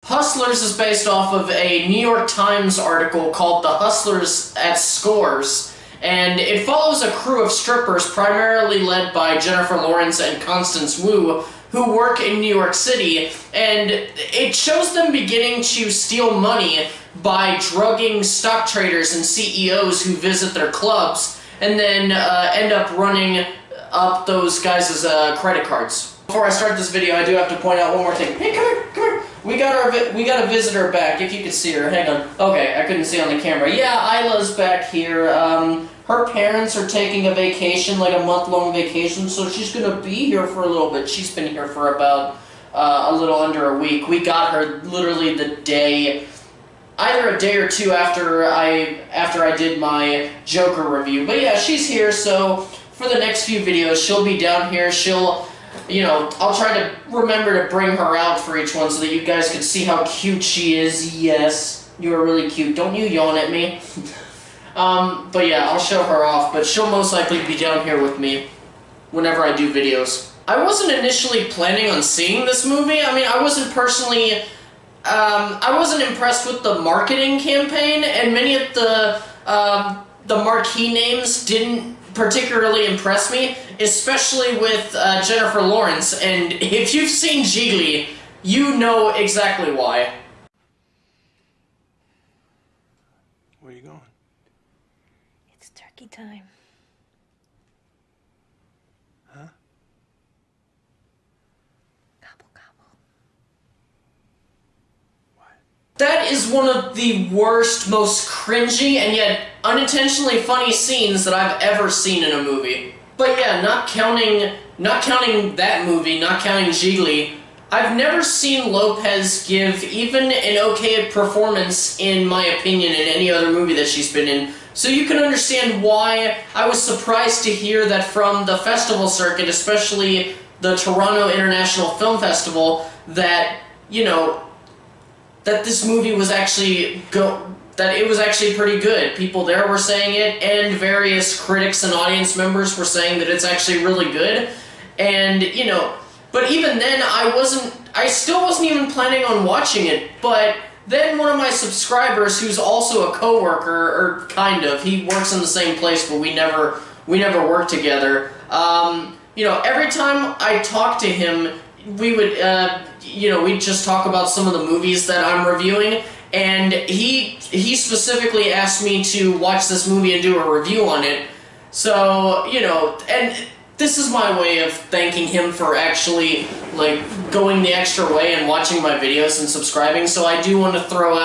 Hustlers is based off of a New York Times article called The Hustlers at Scores, and it follows a crew of strippers primarily led by Jennifer Lawrence and Constance Wu, who work in New York City, and it shows them beginning to steal money by drugging stock traders and CEOs who visit their clubs, and then end up running up those guys' credit cards. Before I start this video, I do have to point out one more thing. Hey, come here. We got a visitor back. If you could see her, hang on. Okay, I couldn't see on the camera. Yeah, Isla's back here. Her parents are taking a vacation, like a month-long vacation, so she's gonna be here for a little bit. She's been here for about a little under a week. We got her literally the day, either a day or two after I did my Joker review. But yeah, she's here. So for the next few videos, she'll be down here. I'll try to remember to bring her out for each one so that you guys can see how cute she is. Yes, you are really cute. Don't you yawn at me. But yeah, I'll show her off, but she'll most likely be down here with me whenever I do videos. I wasn't initially planning on seeing this movie. I mean, I wasn't personally, I wasn't impressed with the marketing campaign, and many of the marquee names didn't particularly impress me, especially with Jennifer Lawrence, and if you've seen Jiggly, you know exactly why. Where are you going? It's turkey time. Huh? Gobble, gobble. What? That is one of the worst, most cringy, and yet unintentionally funny scenes that I've ever seen in a movie. But yeah, not counting that movie, not counting Jiggly, I've never seen Lopez give even an okay performance, in my opinion, in any other movie that she's been in. So you can understand why I was surprised to hear that from the festival circuit, especially the Toronto International Film Festival, that, that this movie was actually that it was actually pretty good. People there were saying it, and various critics and audience members were saying that it's actually really good. And, but even then, I still wasn't even planning on watching it, but then one of my subscribers, who's also a coworker, or kind of, he works in the same place, but we never worked together, every time I talked to him, we would, we'd just talk about some of the movies that I'm reviewing, and he specifically asked me to watch this movie and do a review on it. So, and this is my way of thanking him for actually, going the extra way and watching my videos and subscribing. So I do want to throw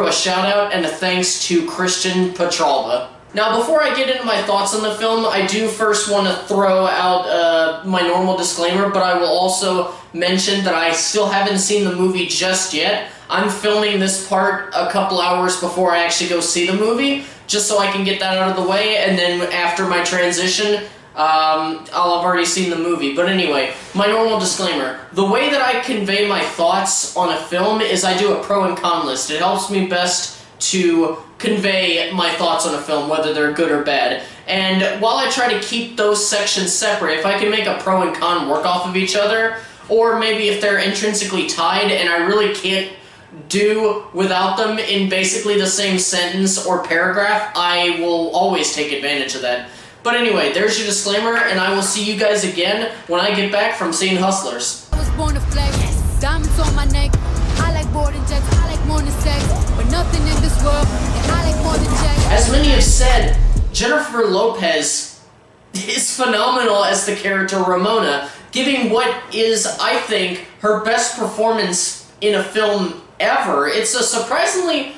a shout out and a thanks to Christian Petralba. Now, before I get into my thoughts on the film, I do first want to throw out my normal disclaimer, but I will also mention that I still haven't seen the movie just yet. I'm filming this part a couple hours before I actually go see the movie, just so I can get that out of the way, and then after my transition, I'll have already seen the movie. But anyway, my normal disclaimer. The way that I convey my thoughts on a film is I do a pro and con list. It helps me best to convey my thoughts on a film, whether they're good or bad. And while I try to keep those sections separate, if I can make a pro and con work off of each other, or maybe if they're intrinsically tied and I really can't do without them in basically the same sentence or paragraph, I will always take advantage of that. But anyway, there's your disclaimer, and I will see you guys again when I get back from seeing Hustlers. I was born to flex, diamonds on my neck. I like boarding jets, I like more than sex, but nothing in this world, and I like more than checks. As many have said, Jennifer Lopez is phenomenal as the character Ramona, giving what is, I think, her best performance in a film ever. It's a surprisingly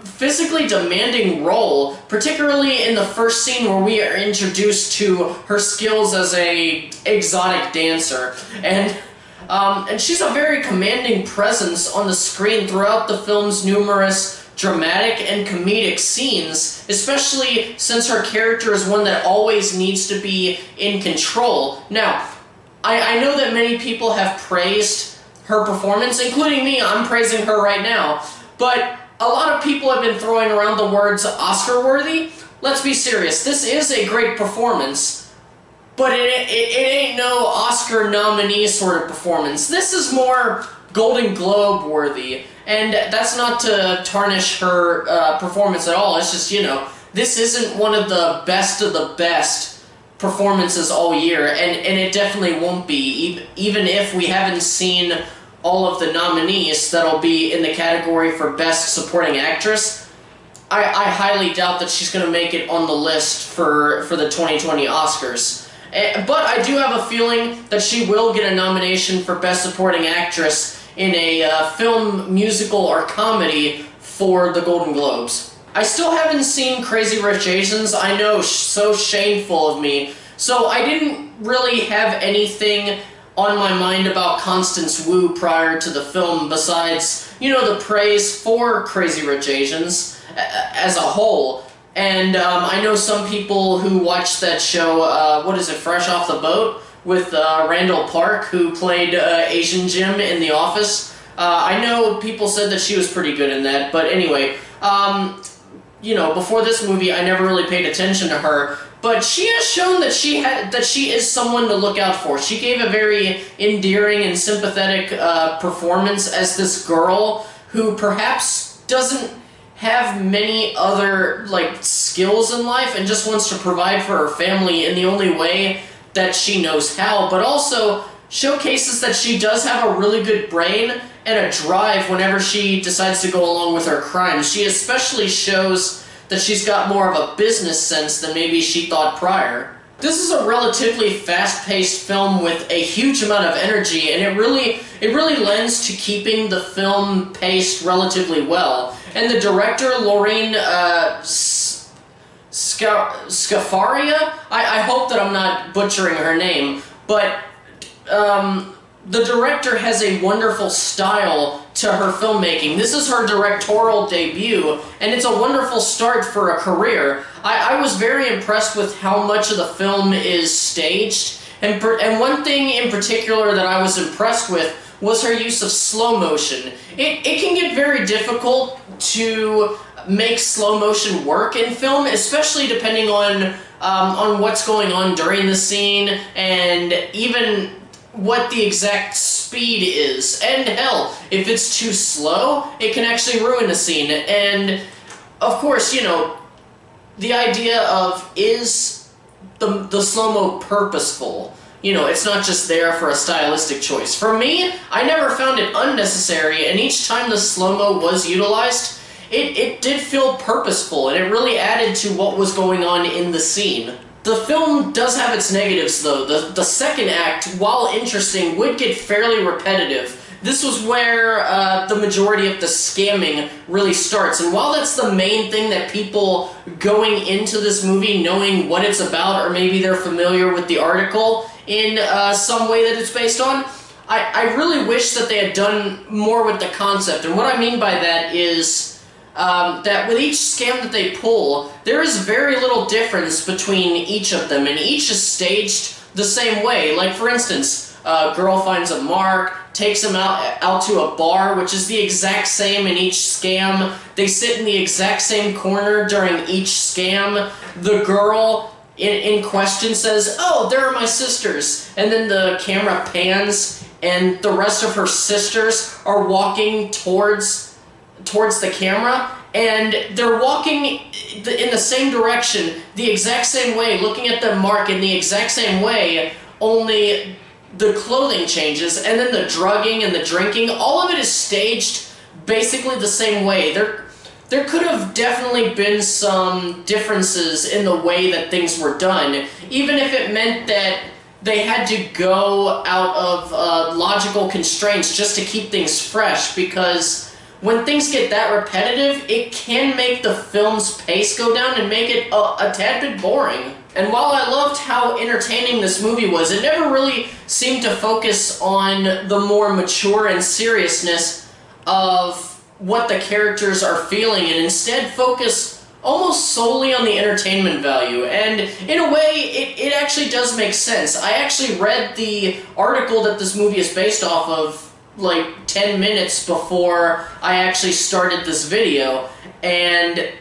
physically demanding role, particularly in the first scene where we are introduced to her skills as a exotic dancer. And she's a very commanding presence on the screen throughout the film's numerous dramatic and comedic scenes, especially since her character is one that always needs to be in control. Now, I know that many people have praised her performance, including me. I'm praising her right now, but a lot of people have been throwing around the words Oscar-worthy. Let's be serious. This is a great performance, but it ain't no Oscar nominee sort of performance. This is more Golden Globe worthy. And that's not to tarnish her performance at all. It's just, you know, this isn't one of the best performances all year, and it definitely won't be, even if we haven't seen all of the nominees that'll be in the category for Best Supporting Actress. I highly doubt that she's going to make it on the list for the 2020 Oscars. But I do have a feeling that she will get a nomination for Best Supporting Actress in a film, musical, or comedy for the Golden Globes. I still haven't seen Crazy Rich Asians. I know, so shameful of me. So I didn't really have anything on my mind about Constance Wu prior to the film besides, you know, the praise for Crazy Rich Asians as a whole. And I know some people who watched that show, what is it, Fresh Off the Boat, with Randall Park, who played Asian Jim in The Office. I know people said that she was pretty good in that, but anyway, you know, before this movie, I never really paid attention to her, but she has shown that she is someone to look out for. She gave a very endearing and sympathetic performance as this girl who perhaps doesn't have many other, like, skills in life and just wants to provide for her family in the only way that she knows how, but also showcases that she does have a really good brain and a drive whenever she decides to go along with her crimes. She especially shows that she's got more of a business sense than maybe she thought prior. This is a relatively fast-paced film with a huge amount of energy, and it really lends to keeping the film paced relatively well. And the director, Lorraine Scafaria, I hope that I'm not butchering her name, but the director has a wonderful style to her filmmaking. This is her directorial debut, and it's a wonderful start for a career. I was very impressed with how much of the film is staged, and one thing in particular that I was impressed with was her use of slow motion. It can get very difficult to make slow motion work in film, especially depending on what's going on during the scene, and even what the exact speed is. And hell, if it's too slow, it can actually ruin a scene. And of course, you know, the idea of, is the slow-mo purposeful? You know, it's not just there for a stylistic choice. For me, I never found it unnecessary, and each time the slow-mo was utilized, it did feel purposeful, and it really added to what was going on in the scene. The film does have its negatives, though. The second act, while interesting, would get fairly repetitive. This was where the majority of the scamming really starts, and while that's the main thing that people going into this movie knowing what it's about, or maybe they're familiar with the article in some way that it's based on, I really wish that they had done more with the concept. And what I mean by that is that with each scam that they pull, there is very little difference between each of them, and each is staged the same way. Like, for instance, a girl finds a mark, takes him out to a bar, which is the exact same in each scam. They sit in the exact same corner during each scam. The girl in question says, "Oh, there are my sisters," and then the camera pans, and the rest of her sisters are walking towards the camera, and they're walking in the same direction, the exact same way, looking at the mark in the exact same way, only the clothing changes, and then the drugging and the drinking, all of it is staged basically the same way. There could have definitely been some differences in the way that things were done, even if it meant that they had to go out of logical constraints just to keep things fresh, because when things get that repetitive, it can make the film's pace go down and make it a tad bit boring. And while I loved how entertaining this movie was, it never really seemed to focus on the more mature and seriousness of what the characters are feeling, and instead focus almost solely on the entertainment value. And in a way, it actually does make sense. I actually read the article that this movie is based off of like 10 minutes before I actually started this video, and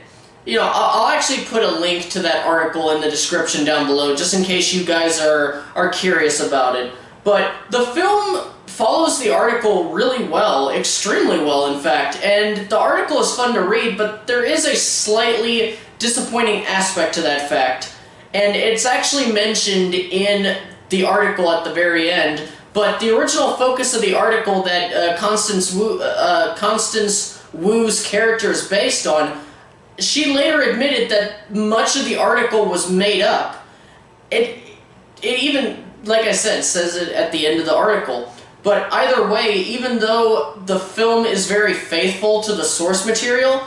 you know, I'll actually put a link to that article in the description down below, just in case you guys are curious about it. But the film follows the article really well, extremely well in fact, and the article is fun to read, but there is a slightly disappointing aspect to that fact, and it's actually mentioned in the article at the very end, but the original focus of the article that Constance Wu's character is based on, she later admitted that much of the article was made up. It even, like I said, says it at the end of the article. But either way, even though the film is very faithful to the source material,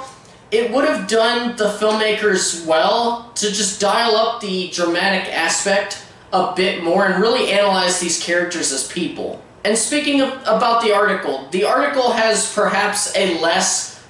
it would have done the filmmakers well to just dial up the dramatic aspect a bit more and really analyze these characters as people. And speaking about the article has perhaps a less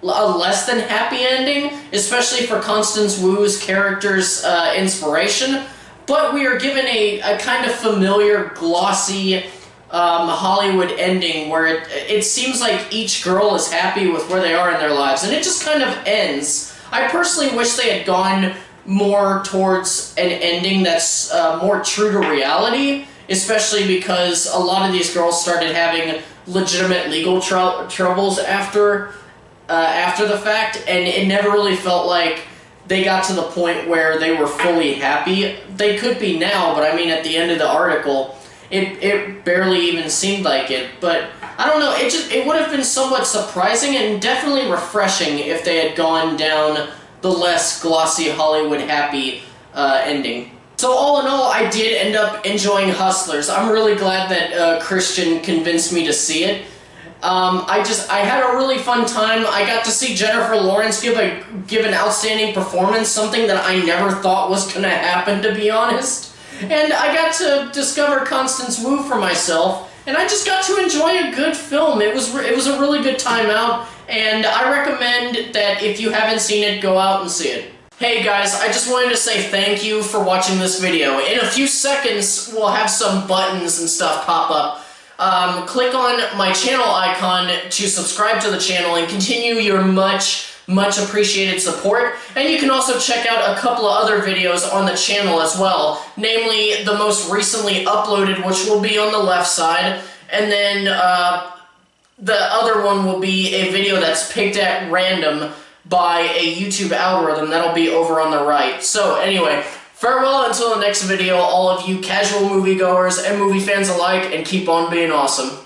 than happy ending, especially for Constance Wu's character's inspiration, but we are given a kind of familiar, glossy Hollywood ending where it seems like each girl is happy with where they are in their lives, and it just kind of ends. I personally wish they had gone more towards an ending that's more true to reality, especially because a lot of these girls started having legitimate legal troubles after the fact, and it never really felt like they got to the point where they were fully happy. They could be now, but I mean at the end of the article, it barely even seemed like it. But I don't know, it would have been somewhat surprising and definitely refreshing if they had gone down the less glossy Hollywood happy ending. So all in all, I did end up enjoying Hustlers. I'm really glad that Christian convinced me to see it. I had a really fun time. I got to see Jennifer Lawrence give an outstanding performance, something that I never thought was gonna happen, to be honest. And I got to discover Constance Wu for myself, and I just got to enjoy a good film. It was a really good time out, and I recommend that if you haven't seen it, go out and see it. Hey guys, I just wanted to say thank you for watching this video. In a few seconds, we'll have some buttons and stuff pop up. Click on my channel icon to subscribe to the channel and continue your much appreciated support. And you can also check out a couple of other videos on the channel as well, namely the most recently uploaded, which will be on the left side, and then the other one will be a video that's picked at random by a YouTube algorithm that'll be over on the right. So anyway, farewell until the next video, all of you casual moviegoers and movie fans alike, and keep on being awesome.